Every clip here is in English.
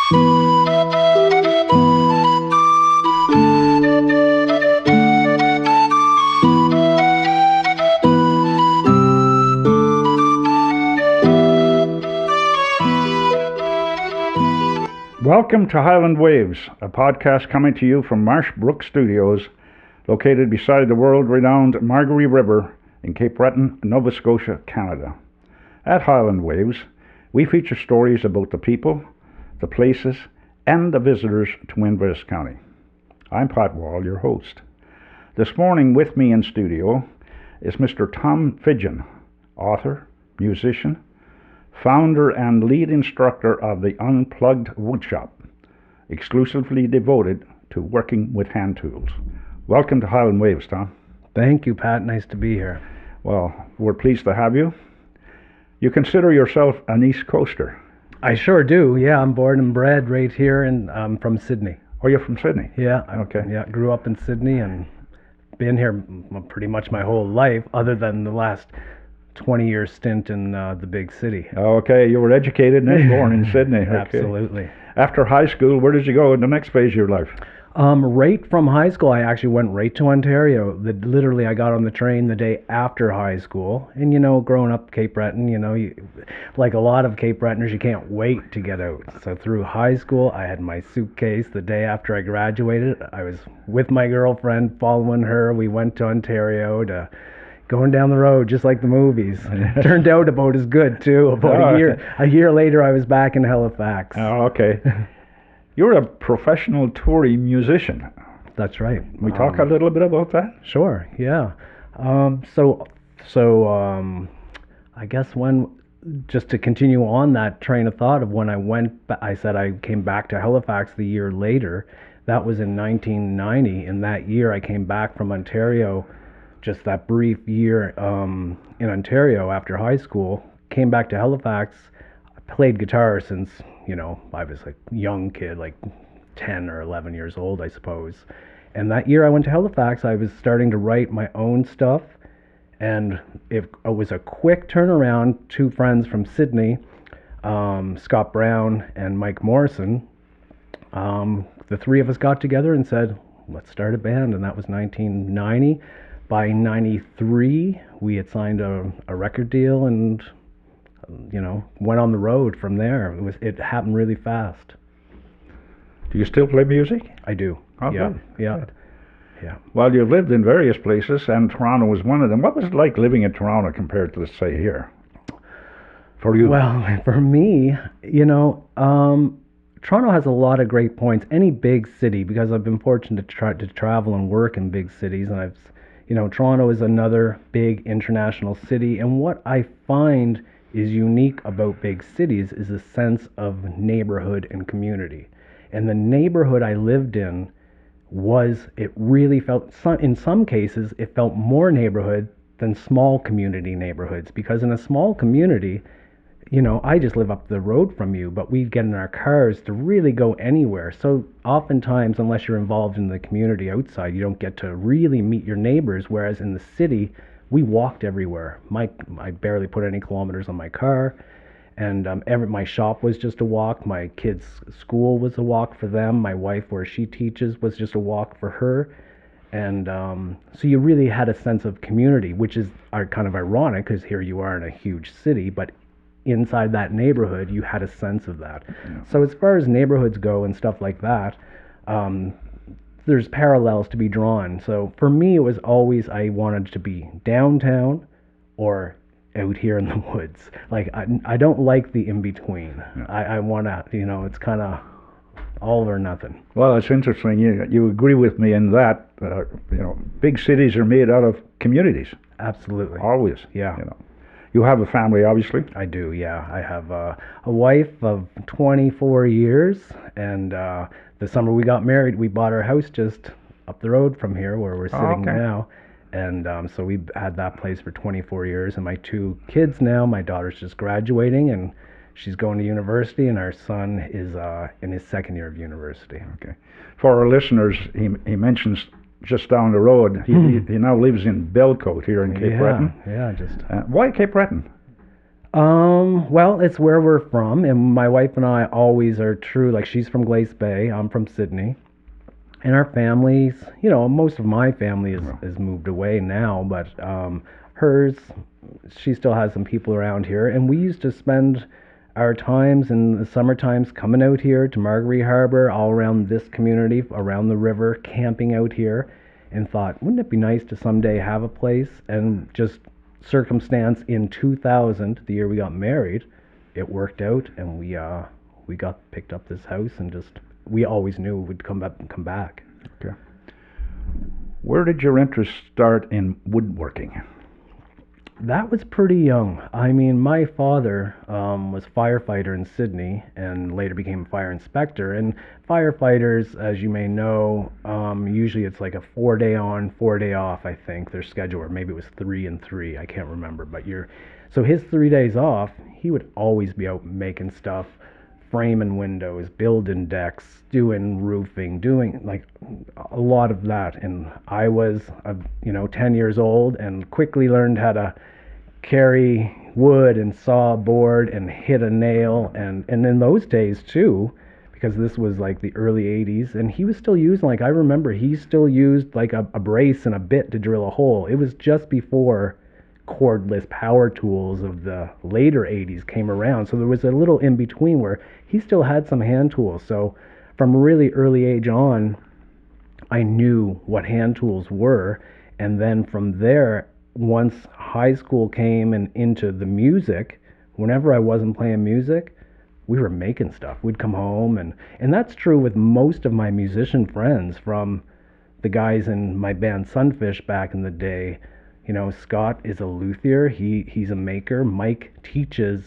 Welcome to Highland Waves, a podcast coming to you from Marsh Brook Studios, located beside the world-renowned Margaree River in Cape Breton, Nova Scotia, Canada. At Highland Waves, we feature stories about the people, the places, and the visitors to Inverness County. I'm Pat Wall, your host. This morning with me in studio is Mr. Tom Fidgen, author, musician, founder and lead instructor of the Unplugged Woodshop, exclusively devoted to working with hand tools. Welcome to Highland Waves, Tom. Thank you, Pat. Nice to be here. Well, we're pleased to have you. You consider yourself an East Coaster. I sure do. Yeah, I'm born and bred right here, and I'm from Sydney. Oh, you're from Sydney? Yeah. Okay. Yeah, grew up in Sydney and been here pretty much my whole life, other than the last 20-year stint in the big city. Okay, you were educated and then born in Sydney. Okay. Absolutely. After high school, where did you go in the next phase of your life? Right from high school, I actually went right to Ontario. Literally, I got on the train the day after high school. And, you know, growing up Cape Breton, you know, like a lot of Cape Bretoners, you can't wait to get out. So through high school, I had my suitcase the day after I graduated. I was with my girlfriend, following her. We went to Ontario to going down the road just like the movies. Turned out about as good too. About a year later, I was back in Halifax. Oh, okay. You're a professional touring musician. That's right. We talk a little bit about that? Sure. Yeah. So I guess just to continue on that train of thought of when I said I came back to Halifax the year later. That was in 1990. In that year, I came back from Ontario. Just that brief year in Ontario after high school, came back to Halifax. I played guitar since, you know, I was a young kid, like 10 or 11 years old, I suppose. And that year I went to Halifax, I was starting to write my own stuff. And it was a quick turnaround. Two friends from Sydney, Scott Brown and Mike Morrison, the three of us got together and said, let's start a band. And that was 1990. By 93, we had signed a record deal and, you know, went on the road from there. It happened really fast. Do you still play music? I do. Oh, yeah. good. Yeah. Good. Yeah. Well, you've lived in various places, and Toronto was one of them. What was it like living in Toronto compared to, let's say, here? For you? Well, for me, you know, Toronto has a lot of great points. Any big city, because I've been fortunate to travel and work in big cities, and you know, Toronto is another big international city, and what I find is unique about big cities is a sense of neighborhood and community. And the neighborhood I lived in it really felt, in some cases, it felt more neighborhood than small community neighborhoods, because in a small community, you know, I just live up the road from you, but we'd get in our cars to really go anywhere. So oftentimes, unless you're involved in the community outside, you don't get to really meet your neighbors, whereas in the city, we walked everywhere. I barely put any kilometers on my car, and my shop was just a walk. My kids' school was a walk for them. My wife, where she teaches, was just a walk for her. And so you really had a sense of community, which is kind of ironic, because here you are in a huge city, but inside that neighborhood, you had a sense of that. Yeah. So as far as neighborhoods go and stuff like that, there's parallels to be drawn. So for me, it was always I wanted to be downtown or out here in the woods. Like I don't like the in-between. Yeah. I want to, you know, it's kind of all or nothing. Well, it's interesting. You agree with me in that, you know, big cities are made out of communities. Absolutely. Always. Yeah. You know. You have a family, obviously? I do, yeah. I have a wife of 24 years, and the summer we got married, we bought our house just up the road from here where we're sitting now. And so we've had that place for 24 years. And my two kids now, my daughter's just graduating, and she's going to university, and our son is in his second year of university. Okay. For our listeners, he mentions just down the road. He now lives in Belcote here in Cape Breton. Yeah, just. Why Cape Breton? Well, it's where we're from, and my wife and I always are true. Like, she's from Glace Bay, I'm from Sydney, and our families, most of my family is moved away now, but hers, she still has some people around here, and we used to spend our times in the summer times coming out here to Margaree Harbor, all around this community, around the river, camping out here, and thought, wouldn't it be nice to someday have a place? And just circumstance in 2000, the year we got married, it worked out, and we got picked up this house, and just we always knew we'd come up and come back. Okay. Where did your interest start in woodworking? That was pretty young. I mean, my father was firefighter in Sydney and later became a fire inspector. And firefighters, as you may know, usually it's like a 4-day on, 4-day off, I think, their schedule, or maybe it was 3 and 3, I can't remember. But so his 3 days off, he would always be out making stuff, framing windows, building decks, doing roofing, doing like a lot of that. And I was, 10 years old and quickly learned how to carry wood and saw a board and hit a nail. And in those days too, because this was like the early 80s, and he was still using, like, I remember he still used like a brace and a bit to drill a hole. It was just before cordless power tools of the later 80s came around. So there was a little in between where he still had some hand tools. So from a really early age on, I knew what hand tools were. And then from there, once high school came and into the music, whenever I wasn't playing music, we were making stuff. We'd come home, and that's true with most of my musician friends, from the guys in my band Sunfish back in the day. Scott is a luthier. He's a maker. Mike teaches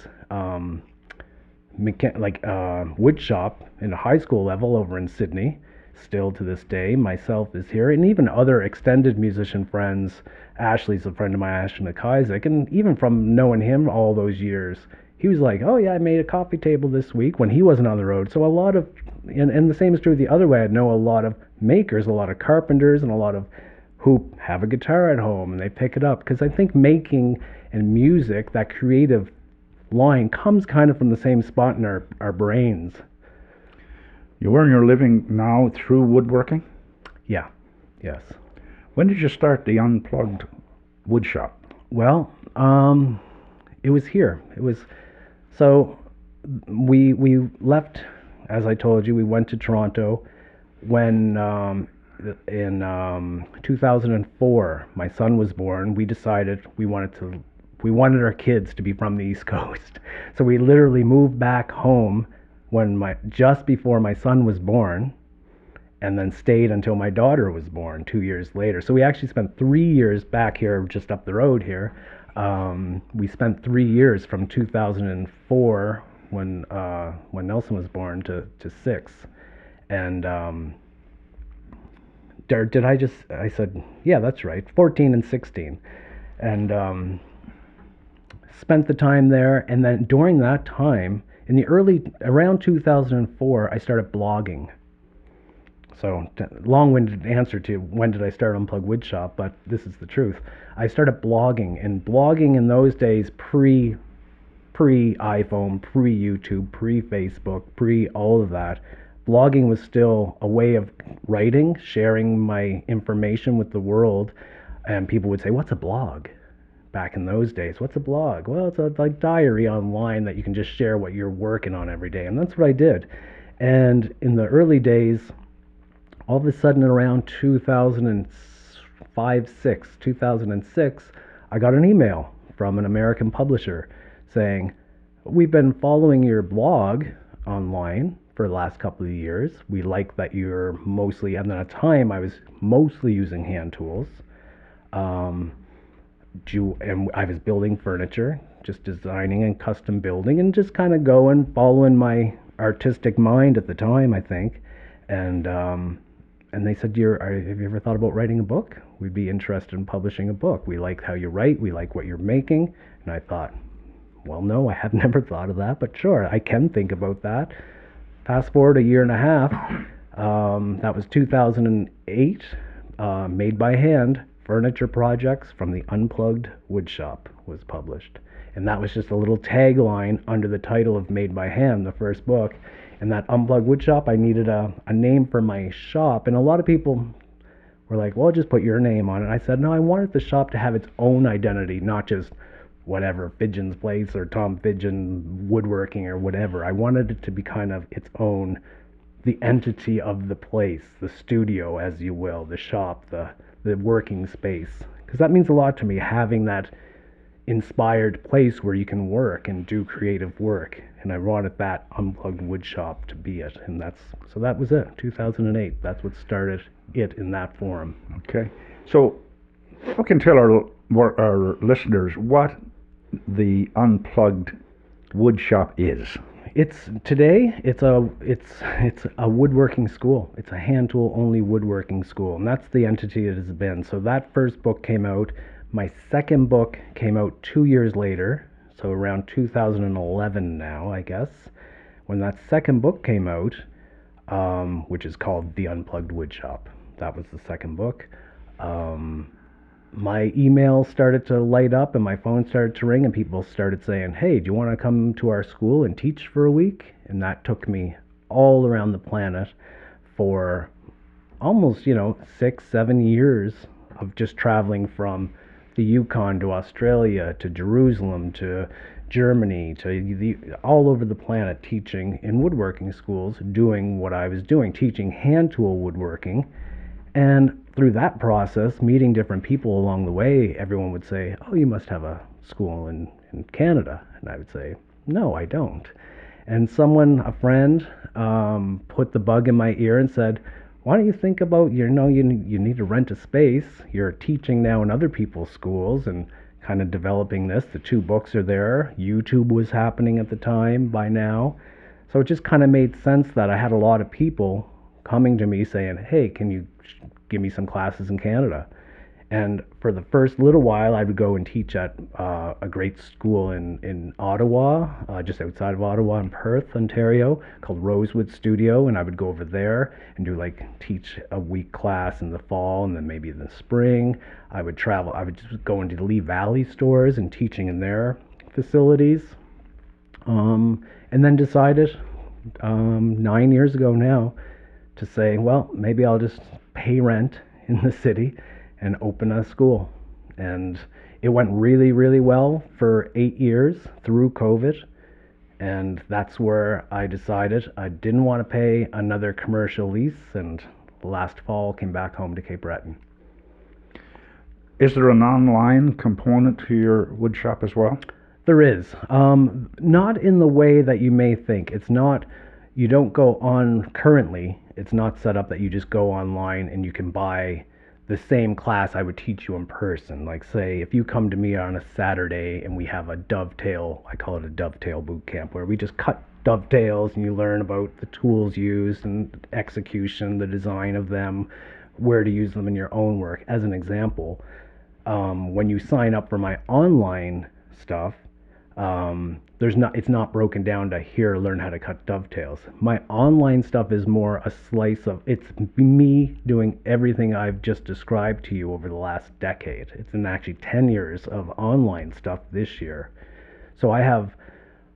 wood shop in a high school level over in Sydney, still to this day. Myself is here, and even other extended musician friends. Ashley's a friend of mine, Ashley McIsaac, and even from knowing him all those years, he was like, oh yeah, I made a coffee table this week when he wasn't on the road. So a lot of, and the same is true the other way. I know a lot of makers, a lot of carpenters, and a lot of who have a guitar at home and they pick it up, because I think making and music, that creative line, comes kind of from the same spot in our brains. You earn your living now through woodworking? Yeah. Yes. When did you start the Unplugged Woodshop? Well, it was here. It was, so we left, as I told you, we went to Toronto when in 2004 my son was born. We decided we wanted our kids to be from the East Coast. So we literally moved back home just before my son was born, and then stayed until my daughter was born 2 years later. So we actually spent 3 years back here, just up the road here. We spent 3 years from 2004 when Nelson was born to 6. And I said, yeah, that's right, 14 and 16. And spent the time there. And then during that time, around 2004, I started blogging. So, long-winded answer to when did I start Unplugged Woodshop, but this is the truth. I started blogging, and blogging in those days, pre-iPhone, pre-YouTube, pre-Facebook, pre all of that, blogging was still a way of writing, sharing my information with the world. And people would say, what's a blog? Back in those days, what's a blog? Well, it's a diary online that you can just share what you're working on every day. And that's what I did. And in the early days, all of a sudden around 2006, I got an email from an American publisher saying, we've been following your blog online for the last couple of years. We like that you're mostly, and at the time I was mostly using hand tools. And I was building furniture, just designing and custom building, and just kind of following my artistic mind at the time, I think. And they said, have you ever thought about writing a book? We'd be interested in publishing a book. We like how you write. We like what you're making. And I thought, well, no, I have never thought of that, but sure, I can think about that. Fast forward a year and a half. That was 2008, made by hand. Furniture Projects from the Unplugged Woodshop was published. And that was just a little tagline under the title of Made by Hand, the first book. And that Unplugged Woodshop, I needed a name for my shop. And a lot of people were like, well, just put your name on it. I said, no, I wanted the shop to have its own identity, not just whatever, Fidgen's Place or Tom Fidgen Woodworking or whatever. I wanted it to be kind of its own, the entity of the place, the studio, as you will, the shop, the working space. Because that means a lot to me, having that inspired place where you can work and do creative work. And I wanted that Unplugged Woodshop to be it. And that was it, 2008. That's what started it in that form. Okay. So we can tell our listeners what the Unplugged Woodshop is. It's a woodworking school. It's a hand tool only woodworking school, and that's the entity it has been. So that first book came out. My second book came out 2 years later, so around 2011 now, I guess, when that second book came out, which is called The Unplugged Woodshop. That was the second book. My email started to light up and my phone started to ring and people started saying, hey, do you want to come to our school and teach for a week? And that took me all around the planet for almost, 6-7 years of just traveling from the Yukon to Australia to Jerusalem to Germany to all over the planet, teaching in woodworking schools, doing what I was doing, teaching hand tool woodworking. And through that process, meeting different people along the way, everyone would say, oh, you must have a school in Canada. And I would say, no, I don't. And a friend, put the bug in my ear and said, why don't you think about, you need to rent a space. You're teaching now in other people's schools and kind of developing this. The 2 books are there. YouTube was happening at the time by now. So it just kind of made sense that I had a lot of people coming to me saying, hey, can you give me some classes in Canada? And for the first little while, I would go and teach at a great school in Ottawa, just outside of Ottawa in Perth, Ontario, called Rosewood Studio. And I would go over there and teach a week class in the fall, and then maybe in the spring. I would travel. I would just go into the Lee Valley stores and teaching in their facilities. And then decided 9 years ago now to say, well, maybe I'll just pay rent in the city and open a school. And it went really, really well for 8 years through COVID. And that's where I decided I didn't want to pay another commercial lease, and last fall came back home to Cape Breton. Is there an online component to your wood shop as well? There is. Not in the way that you may think. It's not, you don't go on currently. It's not set up that you just go online and you can buy the same class I would teach you in person. Like, say, if you come to me on a Saturday and we have a dovetail, I call it a dovetail boot camp, where we just cut dovetails and you learn about the tools used and execution, the design of them, where to use them in your own work. As an example, when you sign up for my online stuff, it's not broken down to here, learn how to cut dovetails. My online stuff is more a slice of, it's me doing everything I've just described to you over the last decade. It's in actually 10 years of online stuff this year. So I have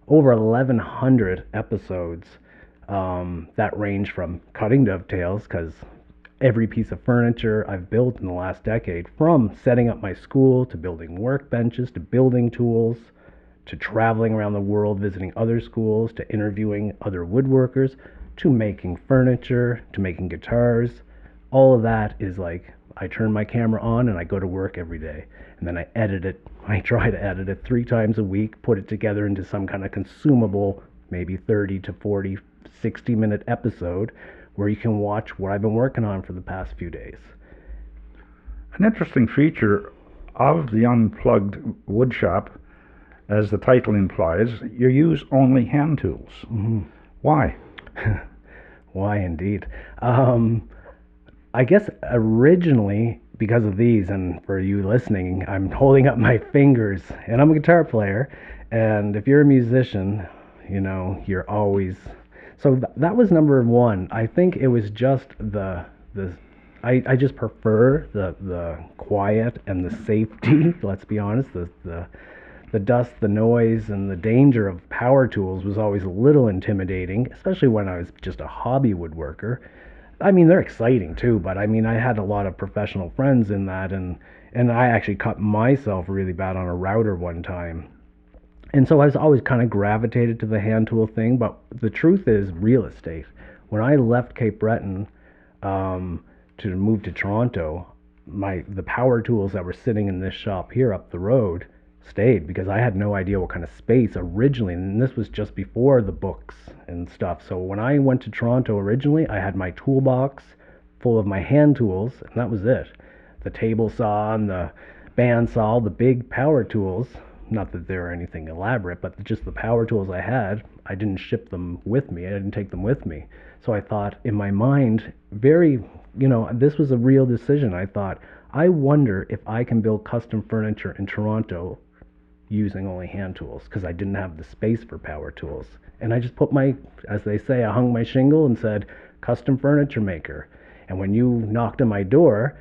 over 1,100 episodes that range from cutting dovetails, because every piece of furniture I've built in the last decade, from setting up my school to building workbenches to building tools, to traveling around the world visiting other schools, to interviewing other woodworkers, to making furniture, to making guitars. All of that is like, I turn my camera on and I go to work every day. And then I edit it. I try to edit it 3 times a week, put it together into some kind of consumable, maybe 30 to 40, 60-minute episode where you can watch what I've been working on for the past few days. An interesting feature of the Unplugged Woodshop, as the title implies, you use only hand tools. Mm-hmm. Why? Why indeed. I guess originally, because of these, and for you listening, I'm holding up my fingers, and I'm a guitar player, and if you're a musician, you're always... So that was number one. I think it was just the I just prefer the quiet and the safety. Let's be honest, the dust, the noise, and the danger of power tools was always a little intimidating, especially when I was just a hobby woodworker. I mean, they're exciting too, but I mean, I had a lot of professional friends in that, and I actually cut myself really bad on a router one time. And so I was always kind of gravitated to the hand tool thing, but the truth is real estate. When I left Cape Breton to move to Toronto, the power tools that were sitting in this shop here up the road stayed because I had no idea what kind of space originally, and this was just before the books and stuff. So when I went to Toronto originally, I had my toolbox full of my hand tools, and that was it. The table saw and the bandsaw, the big power tools. Not that they were anything elaborate, but just the power tools I had, I didn't ship them with me. I didn't take them with me. So I thought in my mind, this was a real decision. I thought, I wonder if I can build custom furniture in Toronto using only hand tools, because I didn't have the space for power tools. And I just put as they say, I hung my shingle and said, custom furniture maker. And when you knocked on my door,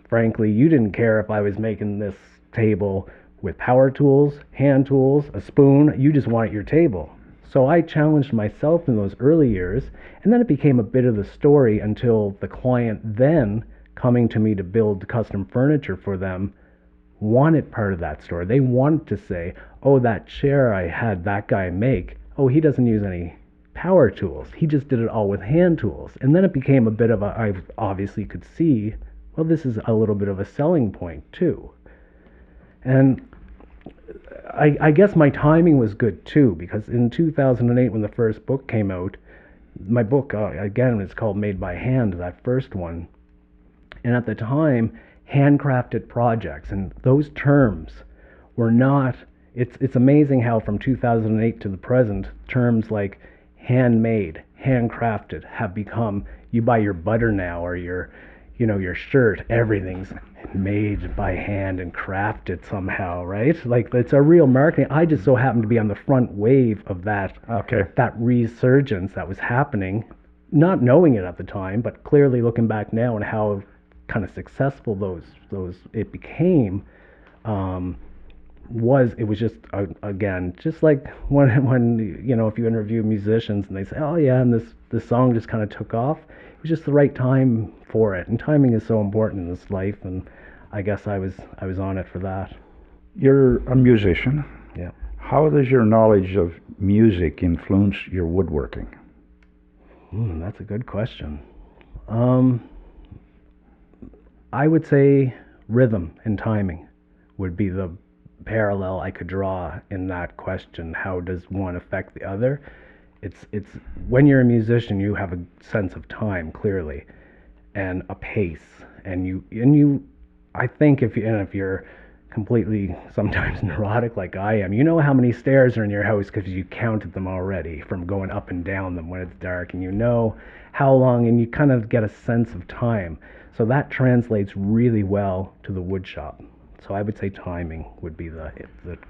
frankly, you didn't care if I was making this table with power tools, hand tools, a spoon. You just wanted your table. So I challenged myself in those early years, and then it became a bit of the story until the client then coming to me to build custom furniture for them wanted part of that story. They wanted to say, oh, that chair I had that guy make, oh, he doesn't use any power tools. He just did it all with hand tools. And then it became a bit of I obviously could see, well, this is a little bit of a selling point too. And I guess my timing was good too, because in 2008 when the first book came out, my book, again, it's called Made by Hand, that first one. And at the time, handcrafted projects, and those terms were not, it's amazing how from 2008 to the present, terms like handmade, handcrafted have become, you buy your butter now or your shirt, everything's made by hand and crafted somehow, right? Like, it's a real marketing. I just so happened to be on the front wave of that, that resurgence that was happening, not knowing it at the time, but clearly looking back now and how kind of successful those it became. It was just again, just like when if you interview musicians and they say, oh yeah, and this song just kind of took off. It was just the right time for it, and timing is so important in this life, and I guess I was on it for that. You're a musician. Yeah. How does your knowledge of music influence your woodworking? That's a good question. I would say rhythm and timing would be the parallel I could draw in that question. How does one affect the other? It's when you're a musician, you have a sense of time clearly, and a pace, and you I think if you're completely sometimes neurotic like I am, you know how many stairs are in your house because you counted them already from going up and down them when it's dark, and you know how long, and you kind of get a sense of time. So that translates really well to the wood shop. So I would say timing would be the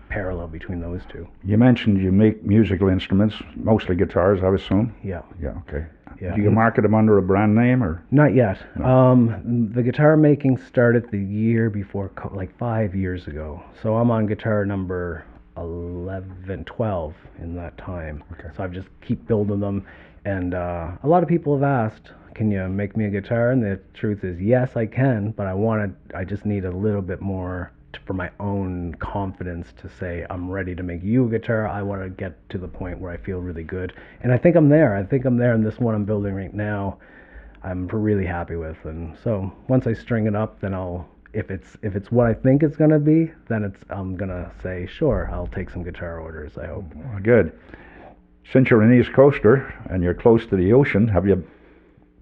parallel between those two. You mentioned you make musical instruments, mostly guitars, I assume? Yeah. Yeah, okay. Yeah. Do you market them under a brand name or? Not yet. No. The guitar making started the year before, like 5 years ago. So I'm on guitar number 11, 12 in that time. Okay. So I've just keep building them. And a lot of people have asked, can you make me a guitar? And the truth is, yes, I can, but I just need a little bit more for my own confidence to say, I'm ready to make you a guitar. I want to get to the point where I feel really good. And I think I'm there. And this one I'm building right now, I'm really happy with. And so once I string it up, then if it's what I think it's going to be, then I'm going to say, sure, I'll take some guitar orders, I hope. Good. Since you're an East Coaster and you're close to the ocean, have you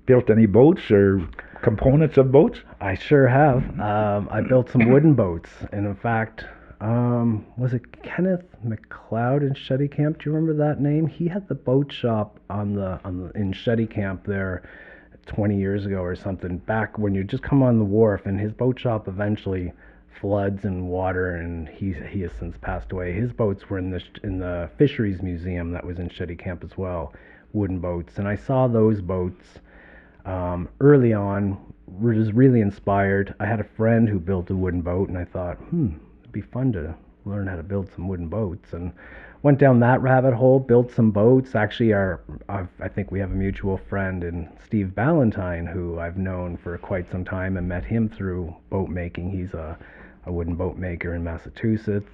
built any boats or components of boats? I sure have. I built some wooden boats, and in fact, was it Kenneth McLeod in Shetty Camp? Do you remember that name? He had the boat shop in Shetty Camp there 20 years ago or something, back when you just come on the wharf, and his boat shop eventually floods and water, and he has since passed away. His boats were in the Fisheries Museum that was in Shetty Camp as well, wooden boats, and I saw those boats Early on, was really inspired. I had a friend who built a wooden boat, and I thought, it'd be fun to learn how to build some wooden boats. And went down that rabbit hole, built some boats. Actually, I think we have a mutual friend in Steve Ballantyne, who I've known for quite some time and met him through boat making. He's a wooden boat maker in Massachusetts,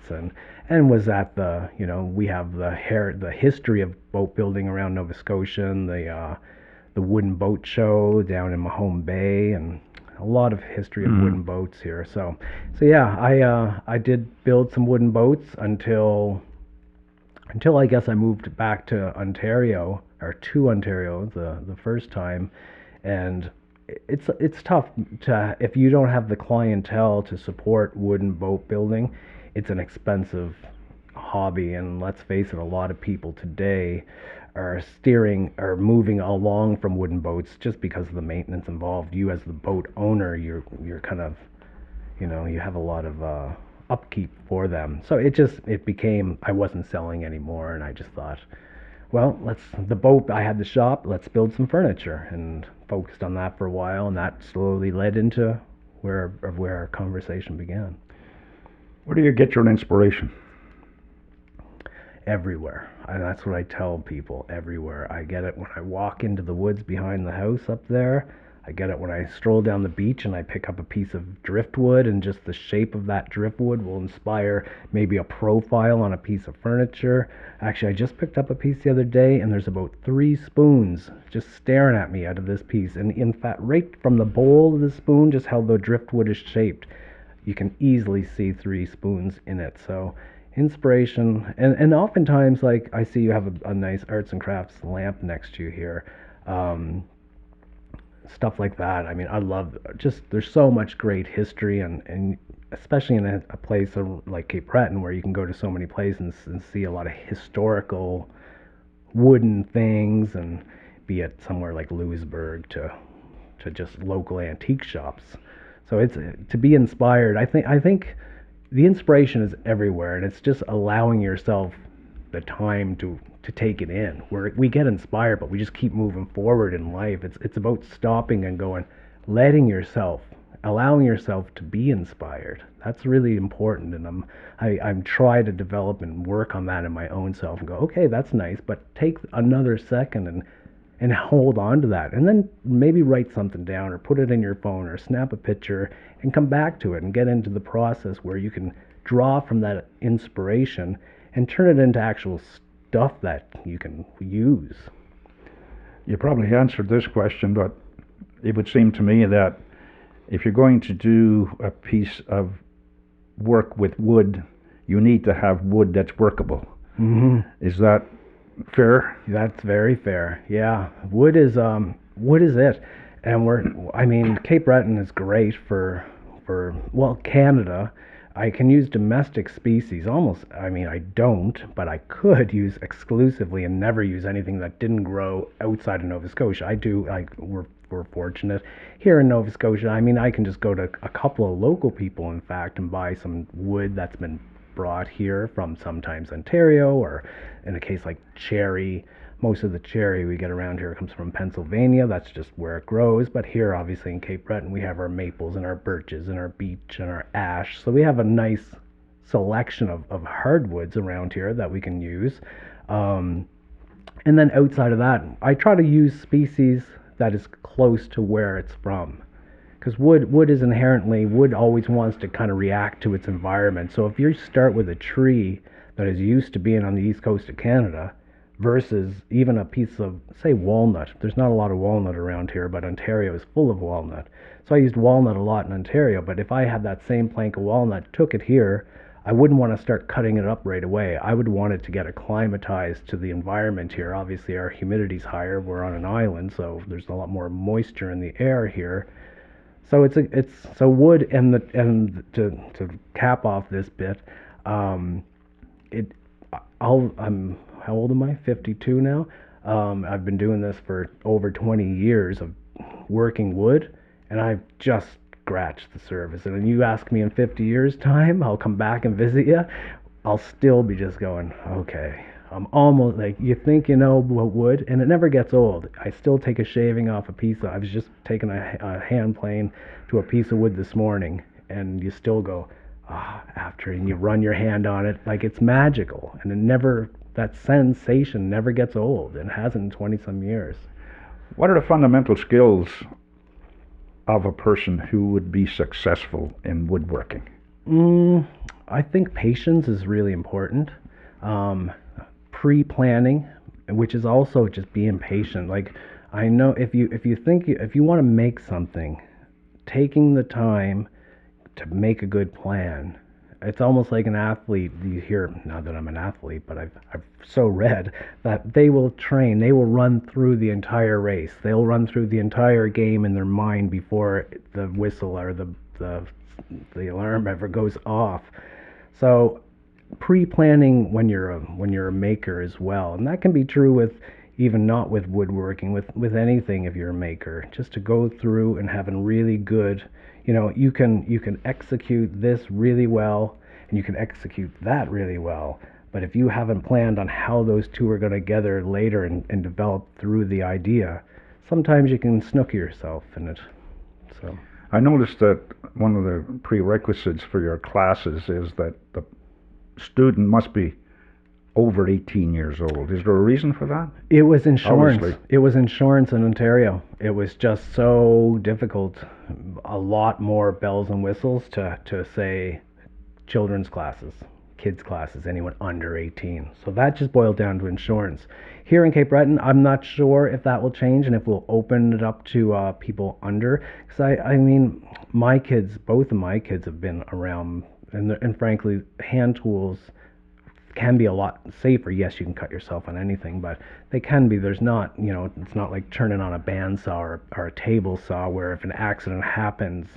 and was at the, we have the history of boat building around Nova Scotia, and the wooden boat show down in Mahone Bay, and a lot of history of wooden boats here. So yeah, I did build some wooden boats until I guess I moved back to Ontario, or to Ontario the first time. And it's tough to, if you don't have the clientele to support wooden boat building. It's an expensive hobby, and let's face it, a lot of people today are steering or moving along from wooden boats just because of the maintenance involved. You as the boat owner, you're kind of, you have a lot of upkeep for them. So it became, I wasn't selling anymore, and I just thought, well, I had the shop, let's build some furniture, and focused on that for a while, and that slowly led into where our conversation began. Where do you get your inspiration? Everywhere. And that's what I tell people, everywhere. I get it when I walk into the woods behind the house up there. I get it when I stroll down the beach and I pick up a piece of driftwood, and just the shape of that driftwood will inspire maybe a profile on a piece of furniture. Actually, I just picked up a piece the other day, and there's about 3 spoons just staring at me out of this piece. And in fact, right from the bowl of the spoon, just how the driftwood is shaped, you can easily see 3 spoons in it. So inspiration, and oftentimes, like, I see you have a nice arts and crafts lamp next to you here. Stuff like that. I mean, I love, just, there's so much great history, and especially in a place like Cape Breton, where you can go to so many places and see a lot of historical wooden things, and be it somewhere like Louisburg to just local antique shops. So it's to be inspired. I think the inspiration is everywhere, and it's just allowing yourself the time to take it in. We get inspired, but we just keep moving forward in life. It's about stopping and going, allowing yourself to be inspired. That's really important, and I'm trying to develop and work on that in my own self, and go, okay, that's nice, but take another second and hold on to that, and then maybe write something down, or put it in your phone, or snap a picture and come back to it, and get into the process where you can draw from that inspiration and turn it into actual stuff that you can use. You probably answered this question, but it would seem to me that if you're going to do a piece of work with wood, you need to have wood that's workable. Mm-hmm. Is that fair? That's very fair. Yeah, wood is it, and Cape Breton is great for Canada. I can use domestic species almost. I don't, but I could use exclusively and never use anything that didn't grow outside of Nova Scotia. I do. We're fortunate here in Nova Scotia. I can just go to a couple of local people, in fact, and buy some wood that's been brought here from sometimes Ontario, or in a case like cherry. Most of the cherry we get around here comes from Pennsylvania. That's just where it grows. But here, obviously, in Cape Breton, we have our maples and our birches and our beech and our ash. So we have a nice selection of hardwoods around here that we can use. And then outside of that, I try to use species that is close to where it's from. Because wood always wants to kind of react to its environment. So if you start with a tree that is used to being on the east coast of Canada, versus even a piece of, say, walnut. There's not a lot of walnut around here, but Ontario is full of walnut. So I used walnut a lot in Ontario, but if I had that same plank of walnut, took it here, I wouldn't want to start cutting it up right away. I would want it to get acclimatized to the environment here. Obviously, our humidity's higher. We're on an island, so there's a lot more moisture in the air here. So so wood, and to cap off this bit, how old am I? 52 now. I've been doing this for over 20 years of working wood, and I've just scratched the surface. And when you ask me in 50 years' time, I'll come back and visit you, I'll still be just going, okay, I'm almost like, you think you know what wood, and it never gets old. I still take a shaving off a piece of, I was just taking a hand plane to a piece of wood this morning, and you still go, after, and you run your hand on it like it's magical, and it never, that sensation never gets old, and hasn't in 20 some years. What are the fundamental skills of a person who would be successful in woodworking? I think patience is really important. Pre-planning, which is also just being patient. Like, I know if you want to make something, taking the time to make a good plan. It's almost like an athlete. You hear, not that I'm an athlete, but I've so read that they will train, they will run through the entire race. They'll run through the entire game in their mind before the whistle or the alarm ever goes off. So pre-planning when you're a maker as well, and that can be true with, even not with woodworking, with anything. If you're a maker, just to go through and having really good, you can execute this really well, and you can execute that really well. But if you haven't planned on how those two are going to together later and develop through the idea, sometimes you can snook yourself in it. So I noticed that one of the prerequisites for your classes is that the student must be over 18 years old. Is there a reason for that? It was insurance. Obviously. It was insurance in Ontario. It was just so difficult. A lot more bells and whistles to say children's classes, kids classes, anyone under 18. So that just boiled down to insurance. Here in Cape Breton, I'm not sure if that will change and if we'll open it up to people under. Because I mean, both of my kids have been around, and frankly, hand tools can be a lot safer. Yes, you can cut yourself on anything, but they can be. There's not, it's not like turning on a bandsaw or a table saw where if an accident happens,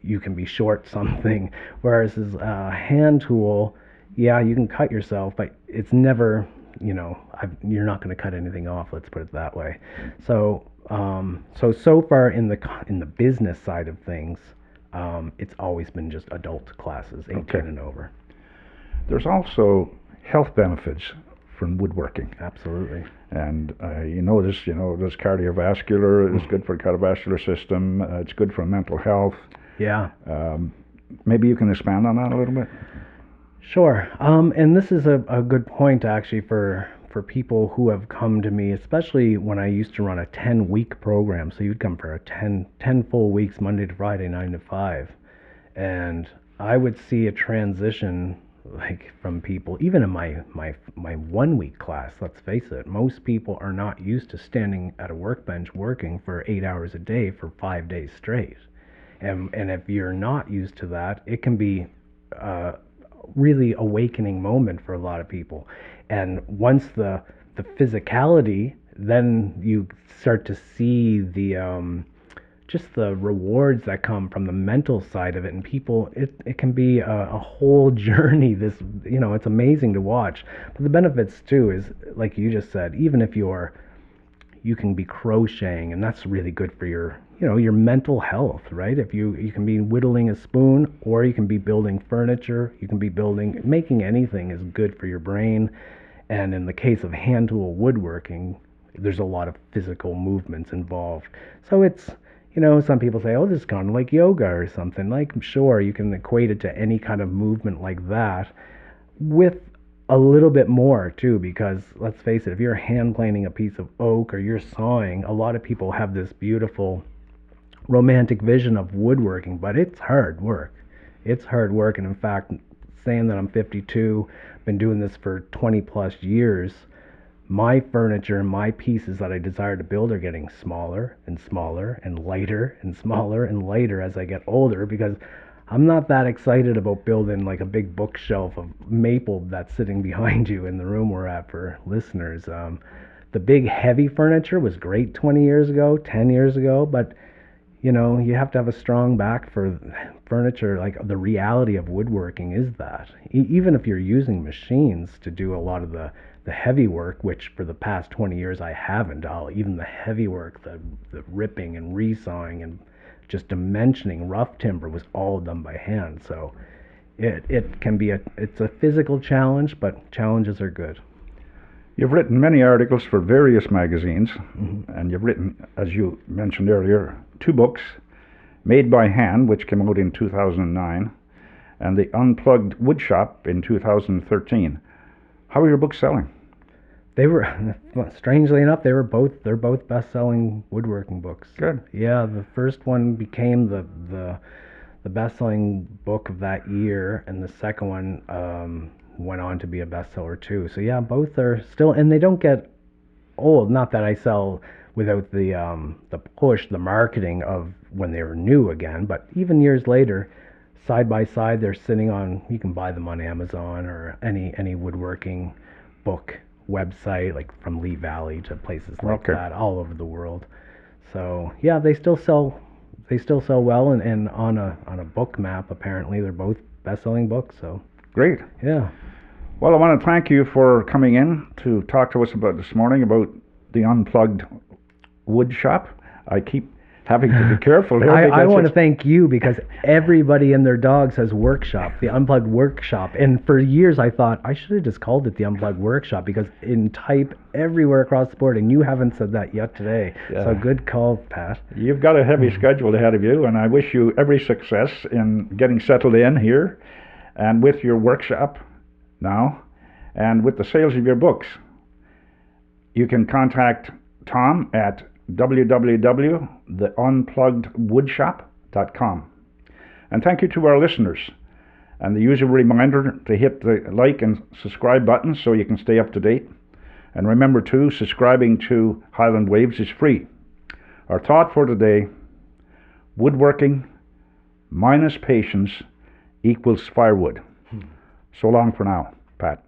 you can be short something. Whereas a hand tool, yeah, you can cut yourself, but it's never, you're not going to cut anything off. Let's put it that way. So far in the business side of things, it's always been just adult classes, 18 and over. There's also health benefits from woodworking. Absolutely. And you notice, there's cardiovascular, it's good for the cardiovascular system, it's good for mental health. Yeah. Maybe you can expand on that a little bit? Sure. And this is a good point, actually, for people who have come to me, especially when I used to run a 10-week program. So you'd come for a 10 full weeks, Monday to Friday, 9 to 5. And I would see a transition, like, from people, even in my 1 week class. Let's face it, most people are not used to standing at a workbench working for 8 hours a day for 5 days straight. And if you're not used to that, it can be a really awakening moment for a lot of people. And once the physicality, then you start to see the just the rewards that come from the mental side of it, and people, it can be a whole journey. This, it's amazing to watch. But the benefits too is, like you just said, even if you can be crocheting, and that's really good for your mental health, right? If you can be whittling a spoon, or you can be building furniture, you can be making anything is good for your brain. And in the case of hand tool woodworking, there's a lot of physical movements involved. So it's, some people say, oh, this is kind of like yoga or something. Like, sure, you can equate it to any kind of movement like that, with a little bit more too, because let's face it, if you're hand planing a piece of oak or you're sawing, a lot of people have this beautiful romantic vision of woodworking, but it's hard work. It's hard work. And in fact, saying that I'm 52, been doing this for 20 plus years, my furniture and my pieces that I desire to build are getting smaller and smaller and lighter and smaller and lighter as I get older, because I'm not that excited about building like a big bookshelf of maple that's sitting behind you in the room we're at for listeners. The big heavy furniture was great 20 years ago, 10 years ago, but you have to have a strong back for furniture. Like, the reality of woodworking is that even if you're using machines to do a lot of the heavy work, which for the past 20 years I haven't, even the heavy work, the ripping and resawing and just dimensioning rough timber was all done by hand. So it can be it's a physical challenge, but challenges are good. You've written many articles for various magazines, and you've written, as you mentioned earlier, 2 books, Made by Hand, which came out in 2009, and the Unplugged Woodshop in 2013. How are your books selling? They were, strangely enough, they're both best-selling woodworking books. Good. Yeah, the first one became the best-selling book of that year, and the second one went on to be a bestseller too. So yeah, both are still, and they don't get old. Not that I sell without the push, the marketing of when they were new again, but even years later, side by side, they're sitting on. You can buy them on Amazon or any woodworking book website, like from Lee Valley to places like that, all over the world. So yeah, they still sell well, and on a book map, apparently they're both best-selling books. So great. Yeah. Well, I want to thank you for coming in to talk to us about this morning about the Unplugged Woodshop. I keep having to be careful here. I want to thank you, because everybody and their dog says workshop, the Unplugged Workshop. And for years I thought I should have just called it the Unplugged Workshop, because in type everywhere across the board, and you haven't said that yet today. Yeah. So good call, Pat. You've got a heavy schedule ahead of you, and I wish you every success in getting settled in here and with your workshop now and with the sales of your books. You can contact Tom at www.theunpluggedwoodshop.com. And thank you to our listeners. And the usual reminder to hit the like and subscribe buttons so you can stay up to date. And remember too, subscribing to Highland Waves is free. Our thought for today: woodworking minus patience equals firewood. So long for now, Pat.